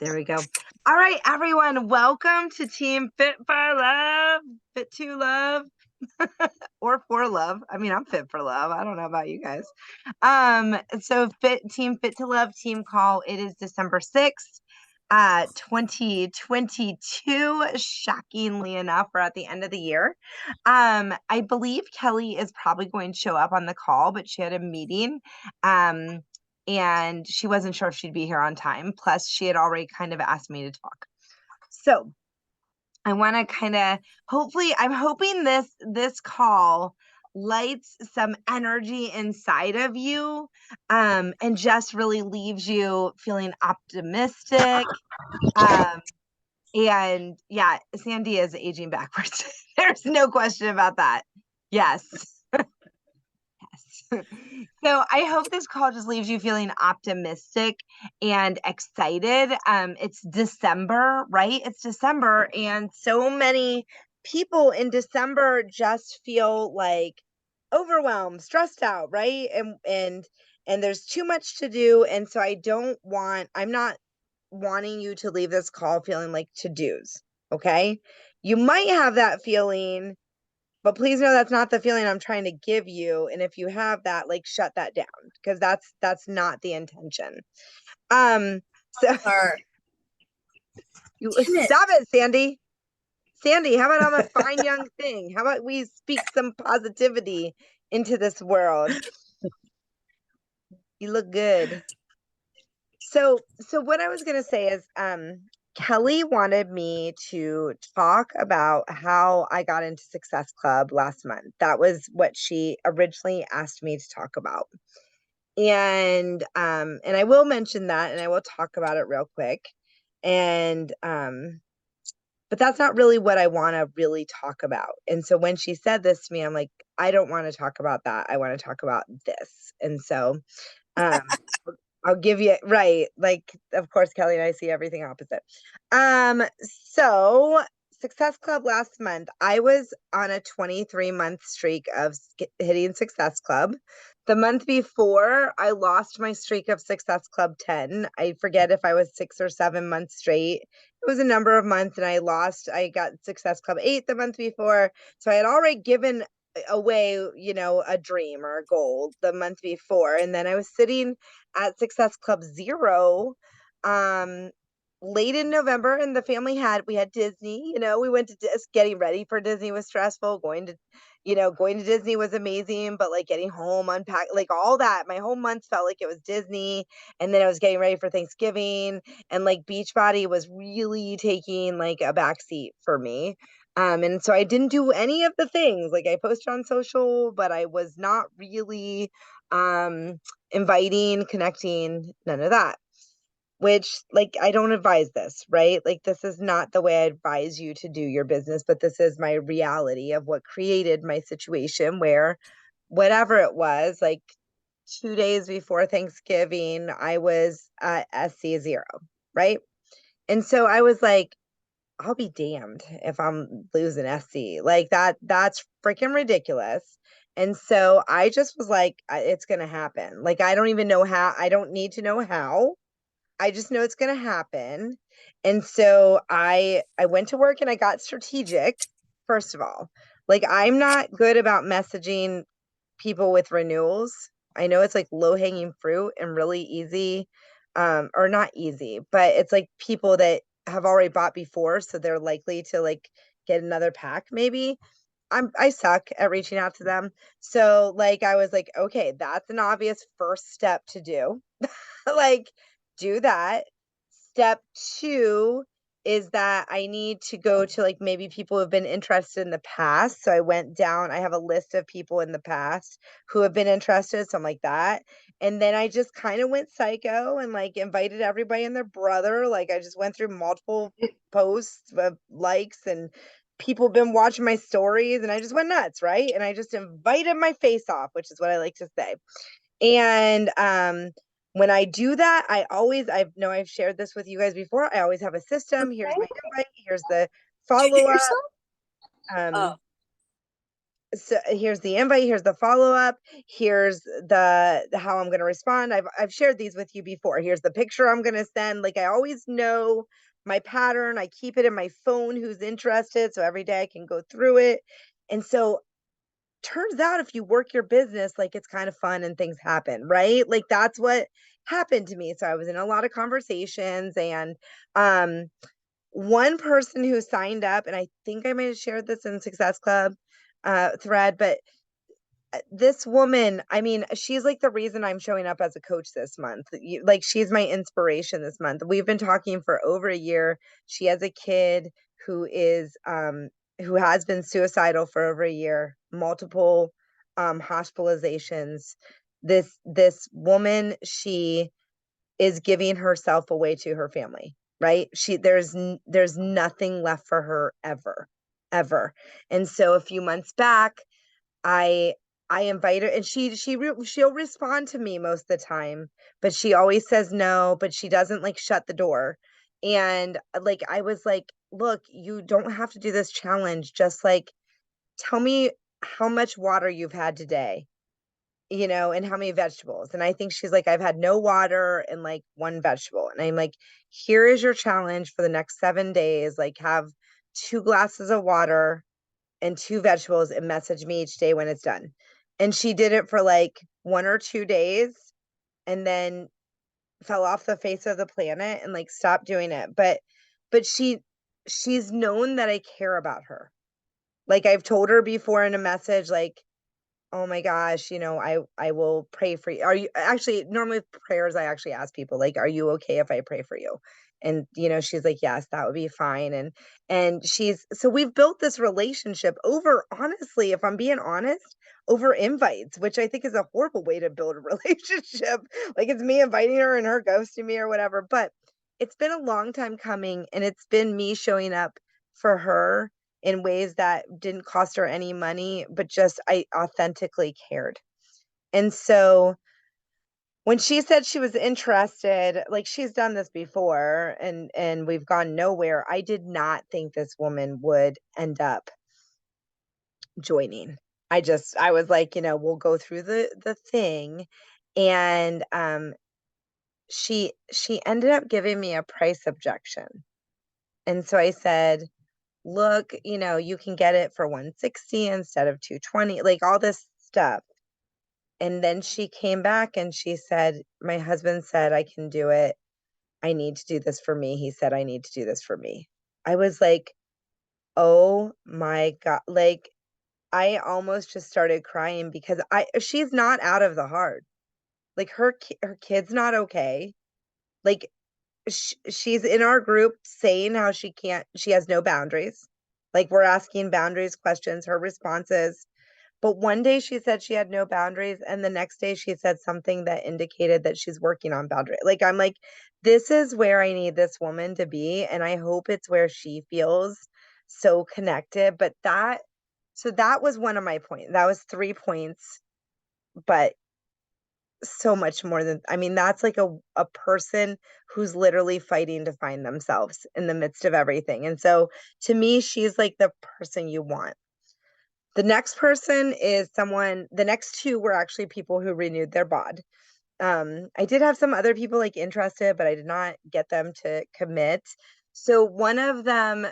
There we go. All right, everyone, welcome to Team Fit for Love, Fit to Love, or for Love. I mean, I'm fit for love. I don't know about you guys. So Team Fit to Love team call. It is December 6th, 2022. Shockingly enough, we're at the end of the year. I believe Kelly is probably going to show up on the call, but she had a meeting. And she wasn't sure if she'd be here on time. Plus, she had already kind of asked me to talk. So I want to kind of hopefully, I'm hoping this call lights some energy inside of you, and just really leaves you feeling optimistic. Um, and yeah, Sandy is aging backwards. There's no question about that. Yes. So I hope this call just leaves you feeling optimistic and excited. It's December, right? It's December, and so many people in December just feel like overwhelmed, stressed out, right? And there's too much to do, and so I'm not wanting you to leave this call feeling like to-dos, okay? You might have that feeling, but please know that's not the feeling I'm trying to give you. And if you have that, like, shut that down, because that's not the intention. So Or you damn it. stop it, Sandy. Sandy, how about I'm a fine young thing? How about we speak some positivity into this world? You look good. So what I was gonna say is, Kelly wanted me to talk about how I got into Success Club last month. That was what she originally asked me to talk about. And I will mention that, and I will talk about it real quick. And but that's not really what I want to really talk about. And so when she said this to me, I'm like, I don't want to talk about that. I want to talk about this. And so um I'll give you right. Like, of course, Kelly and I see everything opposite. So Success Club last month, I was on a 23-month streak of hitting Success Club. The month before, I lost my streak of Success Club 10. I forget if I was 6 or 7 months straight. It was a number of months, and I got Success Club 8 the month before. So I had already given away, a dream or a goal the month before. And then I was sitting at Success Club 0, um, late in November, and we had Disney. We went to getting ready for Disney was stressful. Going to Disney was amazing, but like getting home, unpack, like all that. My whole month felt like it was Disney, and then I was getting ready for Thanksgiving, and like Beachbody was really taking like a backseat for me. And so I didn't do any of the things. Like, I posted on social, but I was not really inviting, connecting, none of that. Which, like, I don't advise this, right? Like, this is not the way I advise you to do your business, but this is my reality of what created my situation where whatever it was, like 2 days before Thanksgiving, I was at SC0, right? And so I was like, I'll be damned if I'm losing SC. Like, that's freaking ridiculous. And so I just was like, it's going to happen. Like, I don't even know how. I don't need to know how. I just know it's going to happen. And so I went to work and I got strategic. First of all, like, I'm not good about messaging people with renewals. I know it's like low hanging fruit and really easy, or not easy, but it's like people that have already bought before, so they're likely to like get another pack maybe. I suck at reaching out to them. So like I was like, okay, that's an obvious first step to do. Like, do that. Step two is that I need to go to like maybe people who have been interested in the past. So I went down, I have a list of people in the past who have been interested, something like that. And then I just kind of went psycho and like invited everybody and their brother. Like, I just went through multiple posts of likes, and people have been watching my stories, and I just went nuts, right? And I just invited my face off, which is what I like to say. And when I do that, I know I've shared this with you guys before. I always have a system. Here's my Okay. invite. Here's the Did you hit follow up. yourself? Oh, Um, so here's the invite, here's the follow-up, here's the how I'm going to respond. I've shared these with you before. Here's the picture I'm going to send. Like I always know my pattern. I keep it in my phone who's interested, so every day I can go through it. And so turns out if you work your business, like it's kind of fun and things happen, right? Like that's what happened to me. So I was in a lot of conversations, and um one person who signed up, and I think I might have shared this in Success Club thread, but this woman, I mean, she's like the reason I'm showing up as a coach this month. Like she's my inspiration this month. We've been talking for over a year. She has a kid who has been suicidal for over a year, multiple hospitalizations. This woman, she is giving herself away to her family, right? There's nothing left for her ever, ever. And so a few months back, I I invite her, and she'll respond to me most of the time, but she always says no, but she doesn't like shut the door. And like I was like, "Look, you don't have to do this challenge. Just like tell me how much water you've had today, and how many vegetables." And I think she's like, "I've had no water and like one vegetable." And I'm like, "Here is your challenge for the next 7 days. Like have 2 glasses of water and 2 vegetables and message me each day when it's done." And she did it for like 1 or 2 days and then fell off the face of the planet and like stopped doing it. But she's known that I care about her. Like I've told her before in a message, like, "Oh my gosh, I will pray for you." Are you actually normally prayers I actually ask people like, "Are you okay if I pray for you?" And she's like, "Yes, that would be fine." And she's so we've built this relationship over, honestly, if I'm being honest, over invites, which I think is a horrible way to build a relationship. Like it's me inviting her and her ghosting me or whatever, but it's been a long time coming, and it's been me showing up for her in ways that didn't cost her any money, but just I authentically cared. And so when she said she was interested, like she's done this before and we've gone nowhere, I did not think this woman would end up joining. I was like, we'll go through the thing, and she ended up giving me a price objection. And so I said, "Look, you can get it for 160 instead of 220," like all this stuff. And then she came back and she said, "My husband said I can do it. I need to do this for me. He said I need to do this for me." I was like, "Oh my God." Like I almost just started crying because she's not out of the heart. Like her kid's not okay. Like she's in our group saying how she has no boundaries. Like we're asking boundaries questions, her responses. But one day she said she had no boundaries, and the next day she said something that indicated that she's working on boundary. Like I'm like, this is where I need this woman to be, and I hope it's where she feels so connected. But that was one of my points. That was 3 points, but so much more than, I mean, that's like a person who's literally fighting to find themselves in the midst of everything. And so to me, she's like the person you want. The next person is the next 2 were actually people who renewed their bod. I did have some other people like interested, but I did not get them to commit. So one of them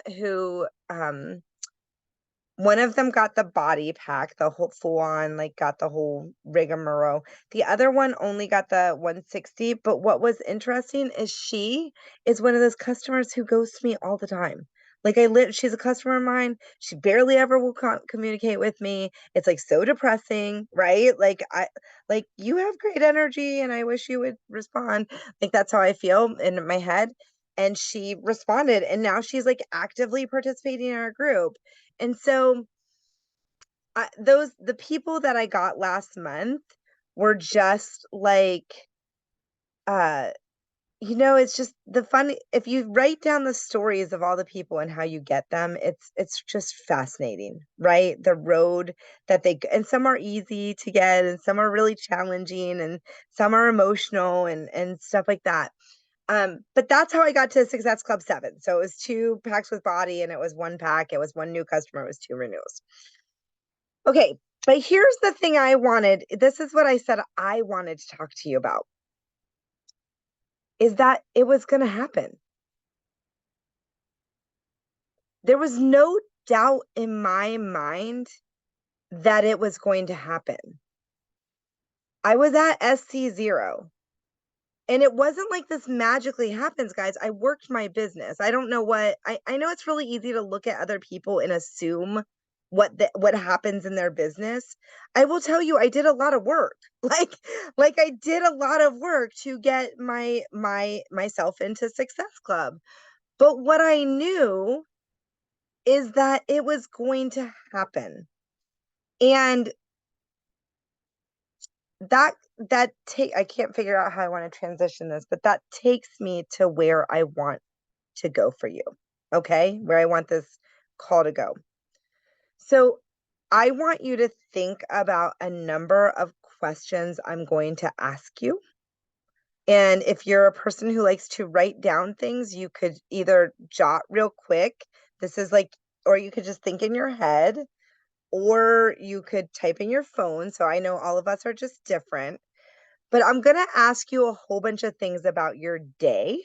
got the body pack, the whole full on, like got the whole rigmarole. The other one only got the 160. But what was interesting is she is one of those customers who ghosts me all the time. Like she's a customer of mine. She barely ever will communicate with me. It's like so depressing, right? Like you have great energy and I wish you would respond. Like that's how I feel in my head. And she responded, and now she's like actively participating in our group. And so the people that I got last month were just like, uh, it's just the funny, if you write down the stories of all the people and how you get them, it's just fascinating, right? The road that and some are easy to get and some are really challenging and some are emotional and stuff like that. But that's how I got to Success Club 7. So it was 2 packs with body and it was 1 pack. It was 1 new customer, it was 2 renewals. Okay, but here's the thing I wanted. This is what I said I wanted to talk to you about. Is that it was going to happen. There was no doubt in my mind that it was going to happen. I was at SC0. And it wasn't like this magically happens, guys. I worked my business. I don't know what I know it's really easy to look at other people and assume what happens in their business. I will tell you I did a lot of work. Like I did a lot of work to get myself into Success Club. But what I knew is that it was going to happen. And I can't figure out how I want to transition this, but that takes me to where I want to go for you. Okay? Where I want this call to go. So, I want you to think about a number of questions I'm going to ask you. And if you're a person who likes to write down things, you could either jot real quick. This is like, or you could just think in your head, or you could type in your phone. So I know all of us are just different. But I'm going to ask you a whole bunch of things about your day.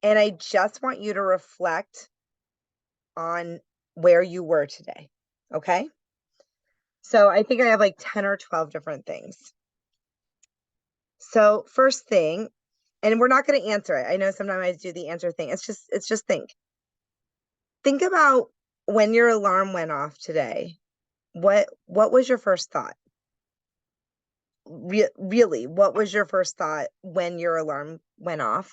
And I just want you to reflect on where you were today. Okay? So I think I have like 10 or 12 different things. So, first thing, and we're not going to answer it. I know sometimes I do the answer thing. It's just think. Think about when your alarm went off today. What was your first thought? Really, what was your first thought when your alarm went off?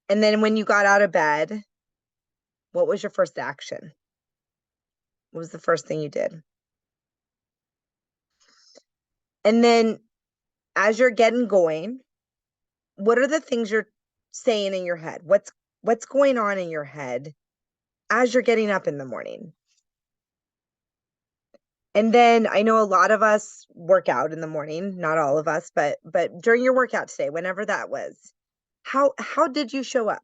And then when you got out of bed, what was your first action? What was the first thing you did? And then as you're getting going, what are the things you're saying in your head? What's going on in your head as you're getting up in the morning? And then I know a lot of us work out in the morning, not all of us, but during your workout today, whenever that was, how did you show up?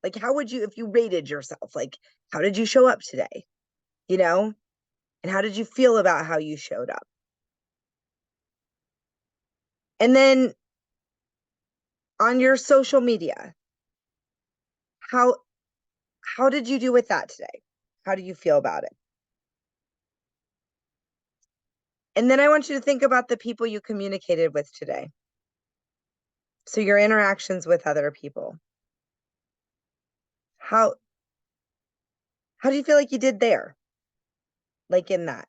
Like how would you if you rated yourself, like how did you show up today? You know? And how did you feel about how you showed up? And then on your social media, how how did you do with that today? How do you feel about it? And then I want you to think about the people you communicated with today. So your interactions with other people. How how do you feel like you did there? Like in that?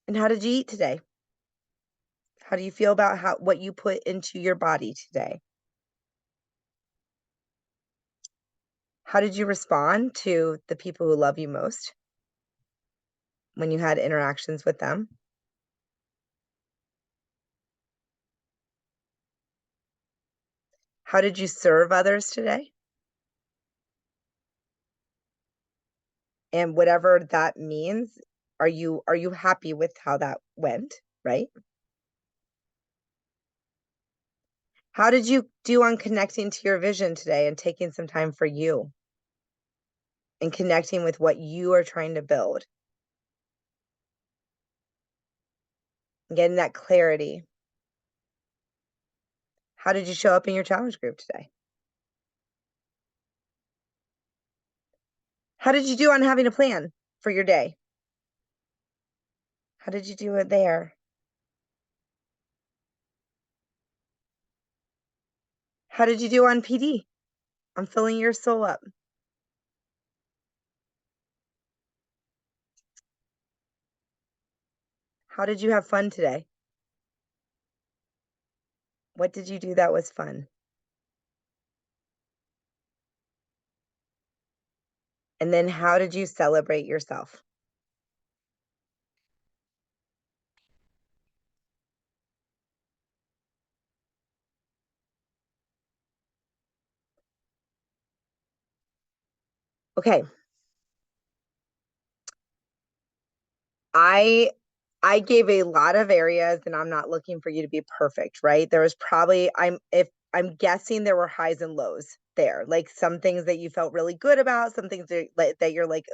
And how did you eat today? How do you feel about how what you put into your body today? How did you respond to the people who love you most when you had interactions with them? How did you serve others today? And whatever that means, are you happy with how that went, right? How did you do on connecting to your vision today and taking some time for you and connecting with what you are trying to build and getting that clarity? How did you show up in your challenge group today? How did you do on having a plan for your day? How did you do it there? How did you do on PD? On filling your soul up? How did you have fun today? What did you do that was fun? And then how did you celebrate yourself? Okay. I I gave a lot of areas and I'm not looking for you to be perfect, right? There was probably I'm guessing there were highs and lows there. Like some things that you felt really good about, some things that you're like,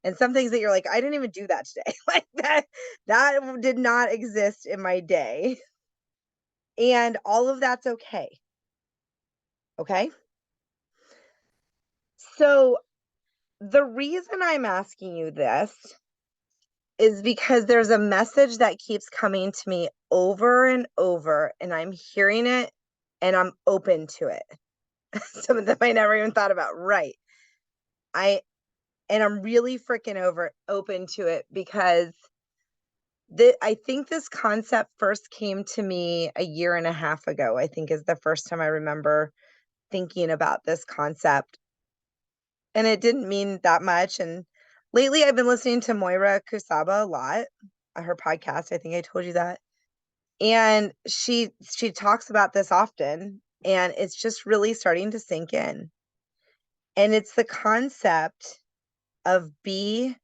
and some things that you're like, I didn't even do that today. Like that did not exist in my day. And all of that's okay. Okay? So the reason I'm asking you this is because there's a message that keeps coming to me over and over, and I'm hearing it and I'm open to it. Some of them I never even thought about. Right. I and I'm really freaking open to it because I think this concept first came to me a year and a half ago. I think is the first time I remember thinking about this concept. And it didn't mean that much. And lately I've been listening to Moira Kusaba a lot, her podcast. I think I told you that. And she talks about this often, and it's just really starting to sink in. And it's the concept of be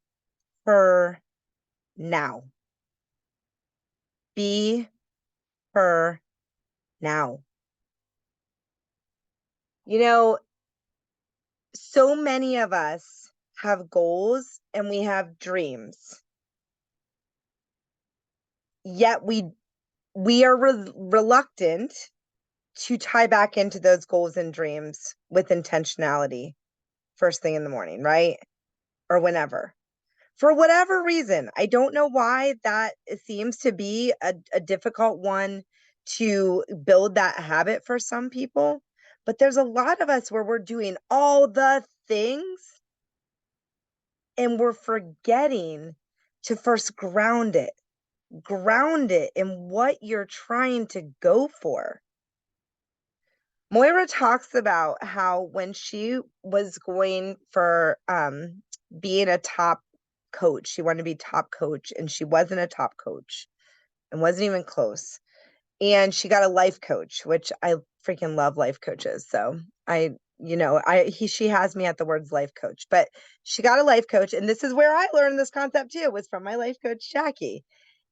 her now. Be her now. You know, so many of us have goals and we have dreams. Yet we are reluctant to tie back into those goals and dreams with intentionality first thing in the morning, right? Or whenever. For whatever reason, I don't know why that seems to be a difficult one to build that habit for some people. But there's a lot of us where we're doing all the things and we're forgetting to first ground it. Ground it in what you're trying to go for. Moira talks about how when she was going for being a top coach, she wanted to be top coach, and she wasn't a top coach and wasn't even close. And she got a life coach, which I freaking love life coaches. So she has me at the words life coach, but she got a life coach. And this is where I learned this concept too, was from my life coach, Jackie,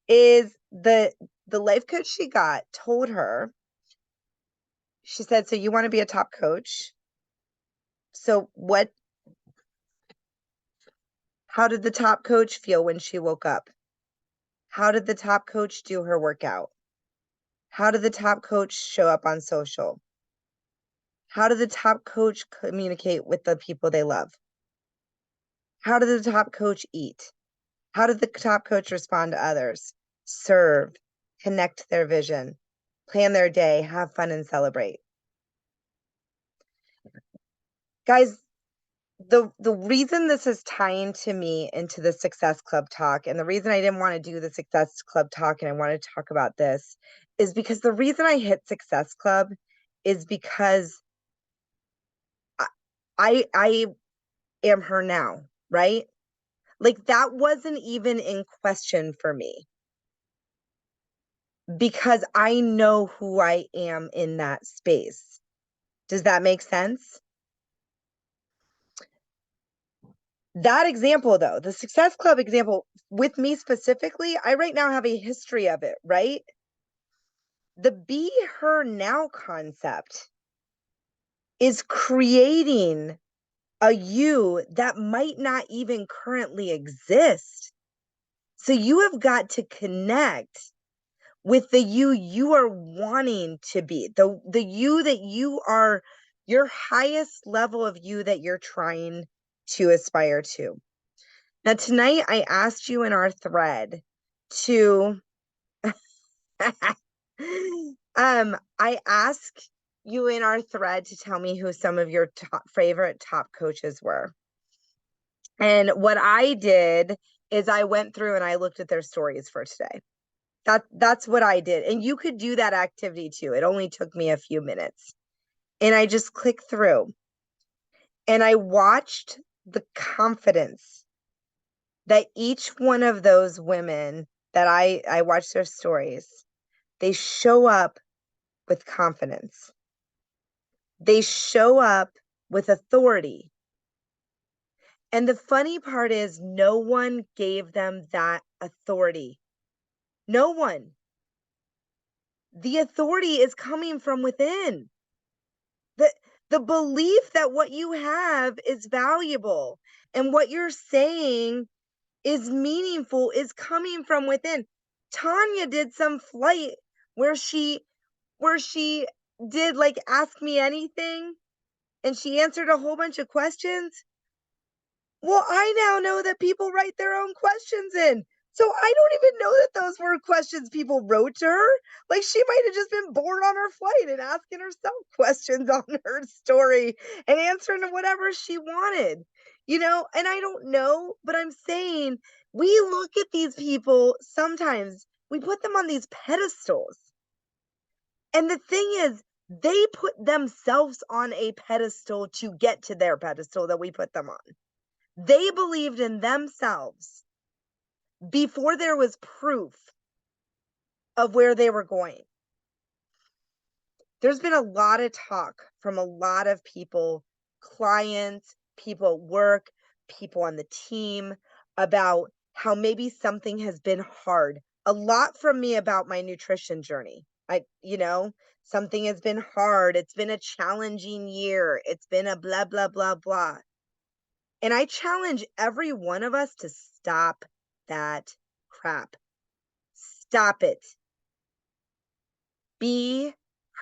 is the life coach she got told her, she said, so you want to be a top coach? So how did the top coach feel when she woke up? How did the top coach do her workout? How did the top coach show up on social? How did the top coach communicate with the people they love? How did the top coach eat? How did the top coach respond to others? Serve, connect their vision, plan their day, have fun, and celebrate. Guys, the reason this is tying to me into the Success Club talk, and the reason I didn't want to do the Success Club talk and I wanted to talk about this, is because the reason I hit Success Club is because I am her now, right? Like that wasn't even in question for me because I know who I am in that space. Does that make sense? That example, though, the Success Club example with me specifically, I right now have a history of it, right? The be her now concept is creating a you that might not even currently exist. So you have got to connect with the you are wanting to be, the you that you are, your highest level of you that you're trying to aspire to. Now, tonight I asked you in our thread to, I asked you in our thread to tell me who some of your favorite top coaches were. And what I did is I went through and I looked at their stories for today. That's what I did. And you could do that activity too. It only took me a few minutes. And I just clicked through and I watched the confidence that each one of those women that I watched their stories, they show up with confidence. They show up with authority. And the funny part is no one gave them that authority. No one. The authority is coming from within. The belief that what you have is valuable and what you're saying is meaningful is coming from within. Tanya did some flight where she did like ask me anything and she answered a whole bunch of questions. Well, I now know that people write their own questions in. So I don't even know that those were questions people wrote to her. Like she might have just been bored on her flight and asking herself questions on her story and answering whatever she wanted. And I don't know, but I'm saying we look at these people sometimes, we put them on these pedestals. And the thing is, they put themselves on a pedestal to get to their pedestal that we put them on. They believed in themselves before there was proof of where they were going. There's been a lot of talk from a lot of people, clients, people at work, people on the team, about how maybe something has been hard. A lot from me about my nutrition journey. Something has been hard. It's been a challenging year. It's been a blah, blah, blah, blah. And I challenge every one of us to stop that crap. Stop it. Be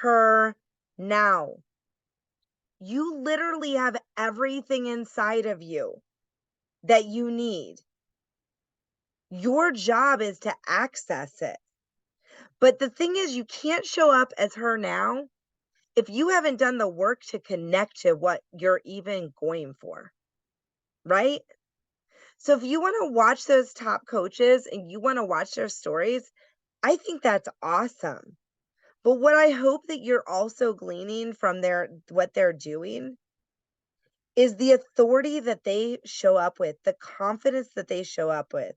her now. You literally have everything inside of you that you need. Your job is to access it. But the thing is, you can't show up as her now if you haven't done the work to connect to what you're even going for, right? So if you want to watch those top coaches and you want to watch their stories, I think that's awesome. But what I hope that you're also gleaning from what they're doing is the authority that they show up with, the confidence that they show up with,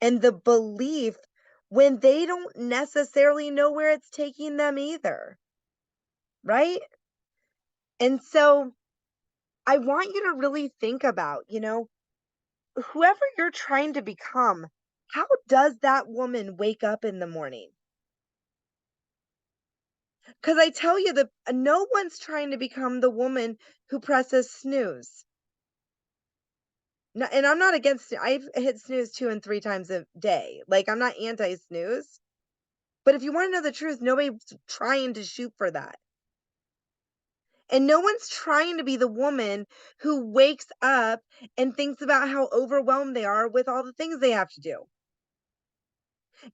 and the belief when they don't necessarily know where it's taking them either, right? And so I want you to really think about, whoever you're trying to become, how does that woman wake up in the morning? Because I tell you that no one's trying to become the woman who presses snooze. No, and I'm not against it. I've hit snooze 2 and 3 times a day. Like, I'm not anti-snooze. But if you wanna know the truth, nobody's trying to shoot for that. And no one's trying to be the woman who wakes up and thinks about how overwhelmed they are with all the things they have to do.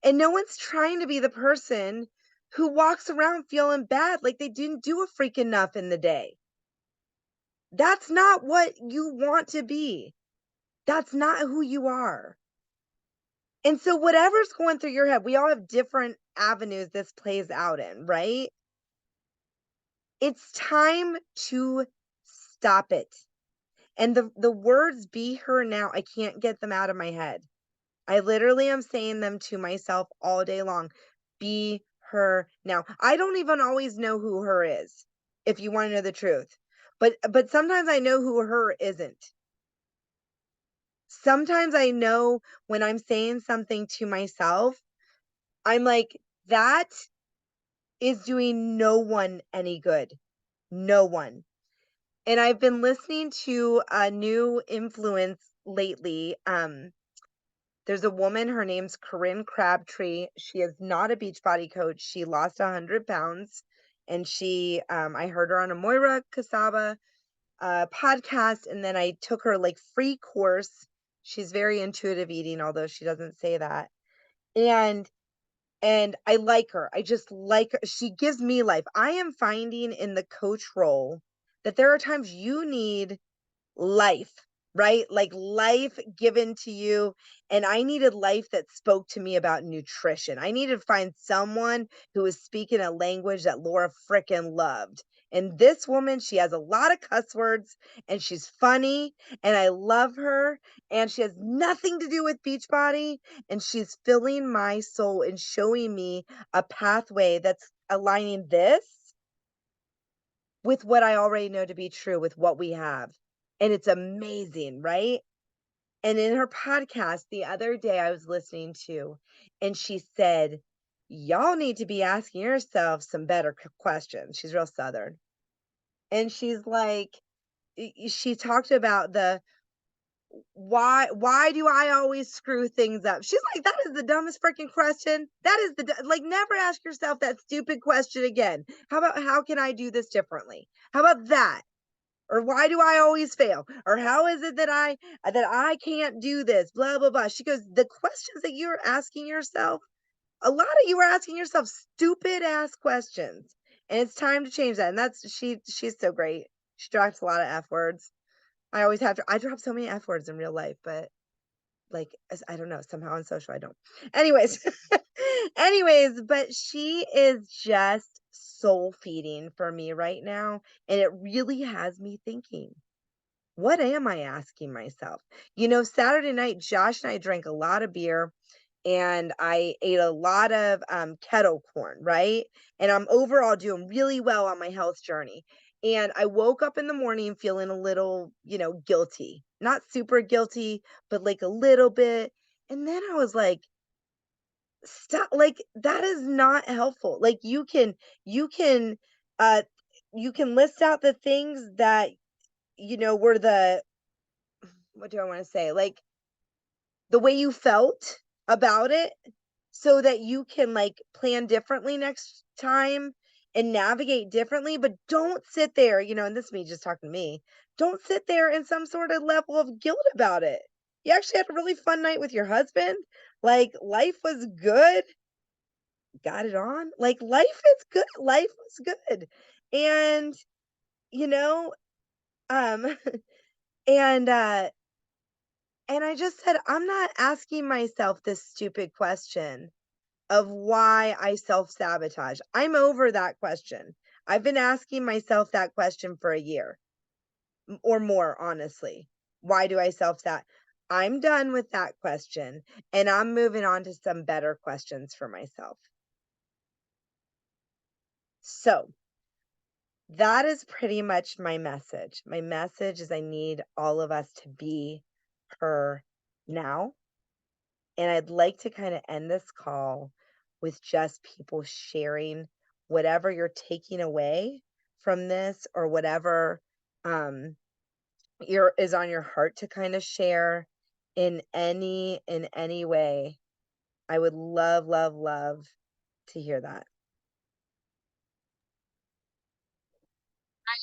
And no one's trying to be the person who walks around feeling bad like they didn't do a freak enough in the day. That's not what you want to be. That's not who you are. And so whatever's going through your head, we all have different avenues this plays out in, right? It's time to stop it. And the words "be her now," I can't get them out of my head. I literally am saying them to myself all day long. Be her now. I don't even always know who her is, if you want to know the truth. But sometimes I know who her isn't. Sometimes I know when I'm saying something to myself, I'm like, that is doing no one any good. No one. And I've been listening to a new influence lately. There's a woman, her name's Corinne Crabtree. She is not a Beachbody coach. She lost 100 pounds. And I heard her on a Moira Casaba podcast. And then I took her like free course. She's very intuitive eating, although she doesn't say that. And I like her. I just like her. She gives me life. I am finding in the coach role that there are times you need life, right? Like life given to you. And I needed life that spoke to me about nutrition. I needed to find someone who was speaking a language that Laura frickin' loved. And this woman, she has a lot of cuss words and she's funny and I love her and she has nothing to do with Beachbody and she's filling my soul and showing me a pathway that's aligning this with what I already know to be true with what we have. And it's amazing, right? And in her podcast the other day I was listening to, and she said, y'all need to be asking yourself some better questions. She's real Southern. and she's like, she talked about the why do I always screw things up? She's like, that is the dumbest freaking question. That is like, never ask yourself that stupid question again. How about how can I do this differently? How about that? Or why do I always fail? Or how is it that I can't do this? Blah blah blah. She goes, the questions that you're asking yourself, a lot of you are asking yourself stupid ass questions. And it's time to change that. And that's she's so great. She drops a lot of F words. I always have to I drop so many F words in real life, but like I don't know, somehow on social I don't. Anyways, anyways, but she is just soul feeding for me right now. And it really has me thinking, what am I asking myself? Saturday night, Josh and I drank a lot of beer and I ate a lot of kettle corn, right? And I'm overall doing really well on my health journey. And I woke up in the morning feeling a little, guilty. Not super guilty, but like a little bit. And then I was like, stop, like that is not helpful. Like you can uh you can list out the things that were the what do I want to say? Like the way you felt about it so that you can like plan differently next time and navigate differently, but don't sit there, and this is me just talking to me. Don't sit there in some sort of level of guilt about it. You actually had a really fun night with your husband. Like life was good. Got it on. Like life is good. Life was good. And you know, um and I just said, I'm not asking myself this stupid question of why I self-sabotage. I'm over that question. I've been asking myself that question for a year or more, honestly. Why do I self-sat? I'm done with that question and I'm moving on to some better questions for myself. So, that is pretty much my message. My message is I need all of us to be her now. And I'd like to kind of end this call with just people sharing whatever you're taking away from this or whatever um is on your heart to kind of share in any way. I would love, love, love to hear that.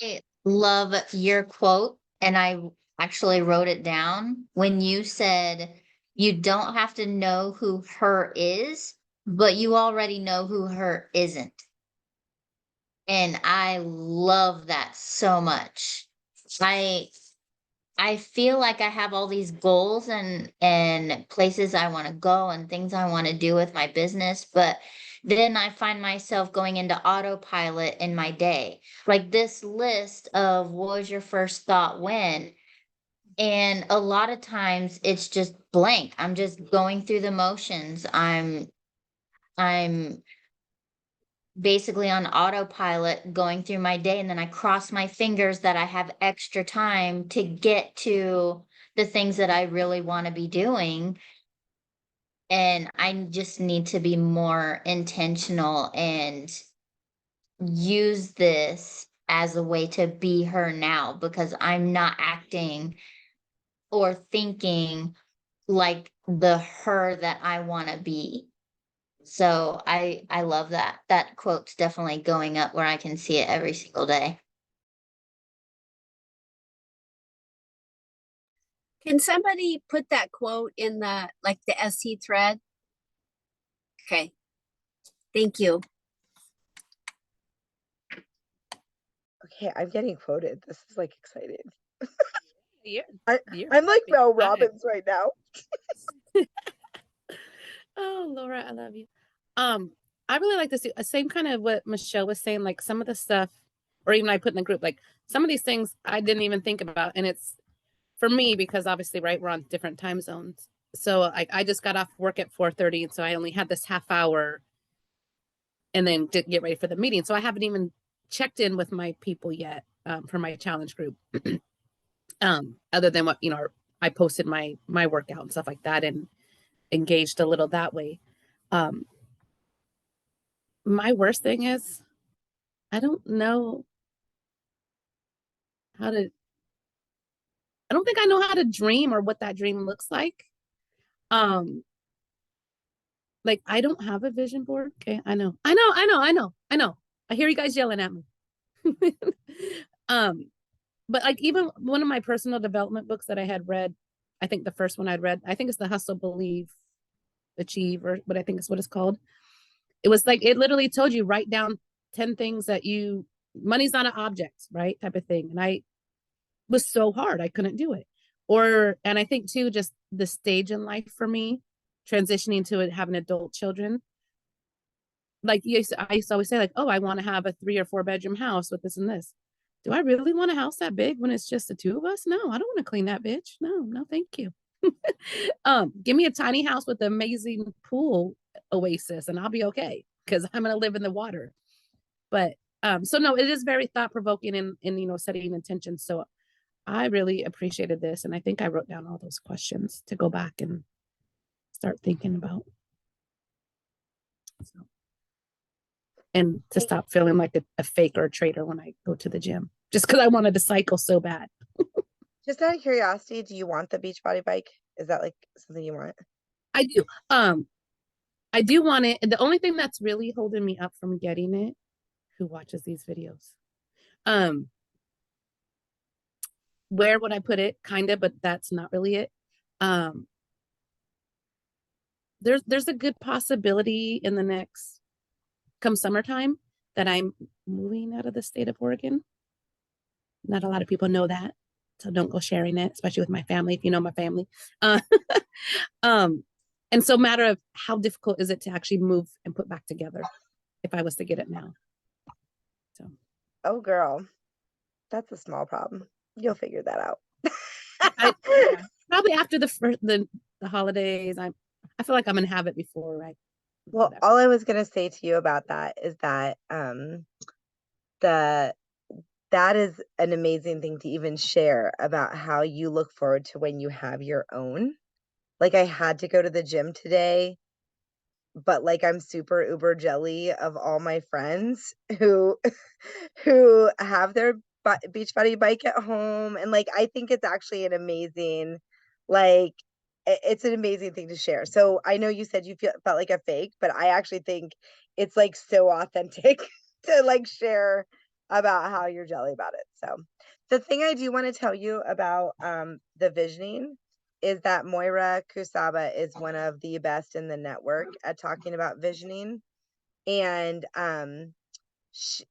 I love your quote, and I actually wrote it down when you said, "You don't have to know who her is, but you already know who her isn't." And I love that so much. I I feel like I have all these goals and places I want to go and things I want to do with my business, but then I find myself going into autopilot in my day. Like this list of what was your first thought when? And a lot of times it's just blank. I'm just going through the motions. I'm basically on autopilot going through my day, and then I cross my fingers that I have extra time to get to the things that I really want to be doing. And I just need to be more intentional and use this as a way to be her now, because I'm not acting or thinking like the her that I want to be. So I love that. That quote's definitely going up where I can see it every single day. Can somebody put that quote in the like the ST thread? Okay. Thank you. Okay, I'm getting quoted. This is like exciting. You're I, you're I'm like perfect. Mel I Robbins right now. Oh, Laura, I love you. I really like this. Same kind of what Michelle was saying, like some of the stuff, or even I put in the group, like some of these things I didn't even think about. And it's for me because obviously, right, we're on different time zones. So I just got off work at 4:30, and so I only had this half hour and then to get ready for the meeting. So I haven't even checked in with my people yet for my challenge group. Other than what, I posted my workout and stuff like that and engaged a little that way. Um, my worst thing is I don't know how to, I don't think I know how to dream or what that dream looks like. Like I don't have a vision board. Okay. I know. I hear you guys yelling at me. But like even one of my personal development books that I had read, I think the first one I'd read, I think it's the Hustle, Believe, Achieve, or what I think is what it's called. It was like, it literally told you, write down 10 things that you, money's not an object, right? Type of thing. And I was so hard, I couldn't do it. And I think too, just the stage in life for me, transitioning to it, having adult children. Like I used to always say like, oh, I want to have a 3 or 4 bedroom house with this and this. Do I really want a house that big when it's just the 2 of us? No, I don't want to clean that bitch. No, thank you. Give me a tiny house with an amazing pool oasis and I'll be okay because I'm going to live in the water. But so no, it is very thought provoking in you know, setting intentions. So I really appreciated this. And I think I wrote down all those questions to go back and start thinking about. So, and to stop feeling like a fake or a traitor when I go to the gym, just because I wanted to cycle so bad. Just out of curiosity, do you want the Beachbody bike? Is that like something you want? I do. I do want it. The only thing that's really holding me up from getting it, who watches these videos? Where would I put it? Kinda, but that's not really it. There's a good possibility in the next come summertime that I'm moving out of the state of Oregon. Not a lot of people know that, so don't go sharing it, especially with my family, if you know my family. And so matter of how difficult is it to actually move and put back together if I was to get it now. So Oh, girl, that's a small problem. You'll figure that out. yeah, probably after the holidays. I feel like I'm gonna have it before, right? Well, Whatever. all I was gonna say to you about that is that that is an amazing thing to even share about how you look forward to when you have your own. Like I had to go to the gym today, but like I'm super uber jelly of all my friends who who have their Beachbody bike at home, and like I think it's actually an amazing, like it's an amazing thing to share. So I know you said you felt like a fake, but I actually think it's like so authentic to like share about how you're jelly about it. So the thing I do want to tell you about the visioning is that Moira Kusaba is one of the best in the network at talking about visioning. And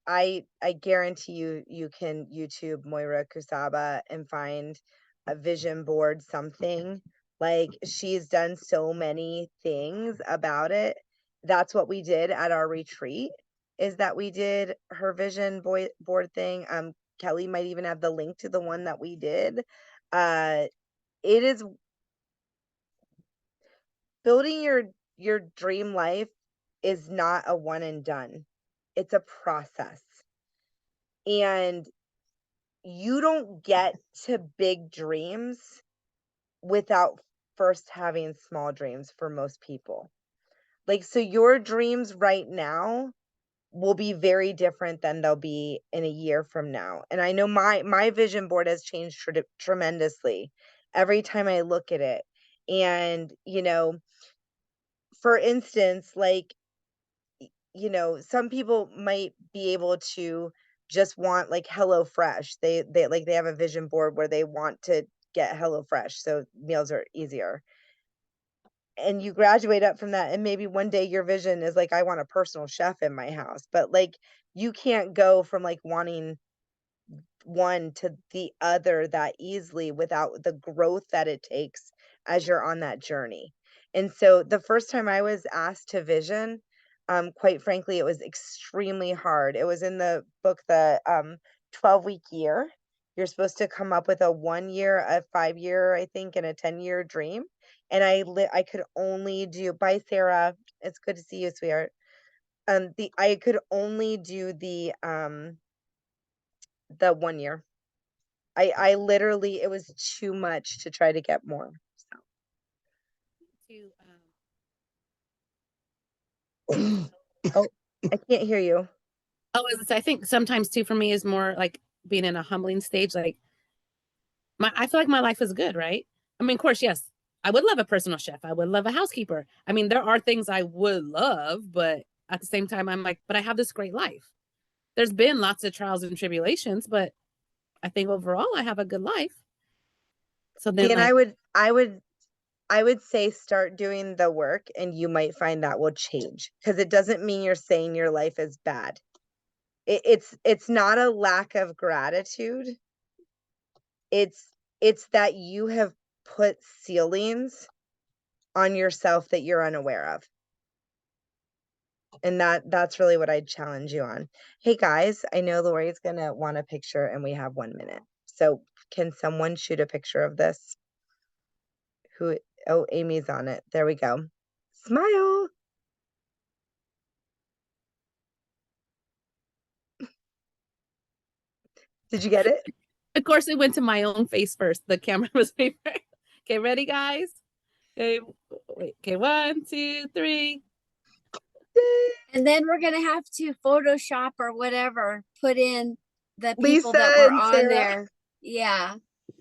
I guarantee you can YouTube Moira Kusaba and find a vision board something. Like she's done so many things about it. That's what we did at our retreat, is that we did her vision board thing. Kelly might even have the link to the one that we did. It is building your dream life is not a one and done. It's a process. And you don't get to big dreams without first having small dreams for most people. Like, so your dreams right now will be very different than they'll be in a year from now. And I know my vision board has changed tremendously every time I look at it. And, you know, for instance, like, you know, some people might be able to just want like HelloFresh. They like they have a vision board where they want to get HelloFresh so meals are easier. And you graduate up from that and maybe one day your vision is like I want a personal chef in my house. But like you can't go from like wanting one to the other that easily without the growth that it takes as you're on that journey. And so the first time I was asked to vision, quite frankly, it was extremely hard. It was in the book, the 12-week year. You're supposed to come up with a 1 year, a 5-year, I think, and a 10-year dream. And I could only do, bye Sarah. It's good to see you, sweetheart. I could only do the 1 year. I literally, it was too much to try to get more. To Oh, I can't hear you. I think sometimes too for me is more like being in a humbling stage, like I feel like my life is good, right? I mean, of course, yes, I would love a personal chef. I would love a housekeeper. I mean, there are things I would love, but at the same time, I'm like, but I have this great life. There's been lots of trials and tribulations, but I think overall I have a good life. So then, And like, I would say start doing the work and you might find that will change, because it doesn't mean you're saying your life is bad. It's not a lack of gratitude. It's that you have put ceilings on yourself that you're unaware of. And that's really what I'd challenge you on. Hey guys, I know Lori's gonna want a picture and we have 1 minute. So can someone shoot a picture of this? Oh, Amy's on it. There we go. Smile. Did you get it? of course, it went to my own face first. The camera was paper. Okay, ready, guys? Okay, wait. Okay, 1, 2, 3. And then we're gonna have to Photoshop or whatever, put in the people Lisa that were and on Sarah. there. Yeah.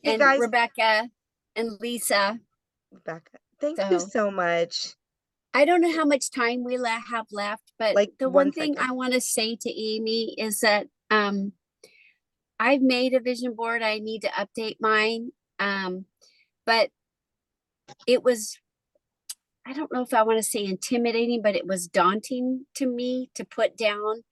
Hey And guys. Rebecca and Lisa. Rebecca, thank you so much. I don't know how much time we have left, but Like the 1 one thing second. I want to say to Amy is that I've made a vision board. I need to update mine. But it was, I don't know if I want to say intimidating, but it was daunting to me to put down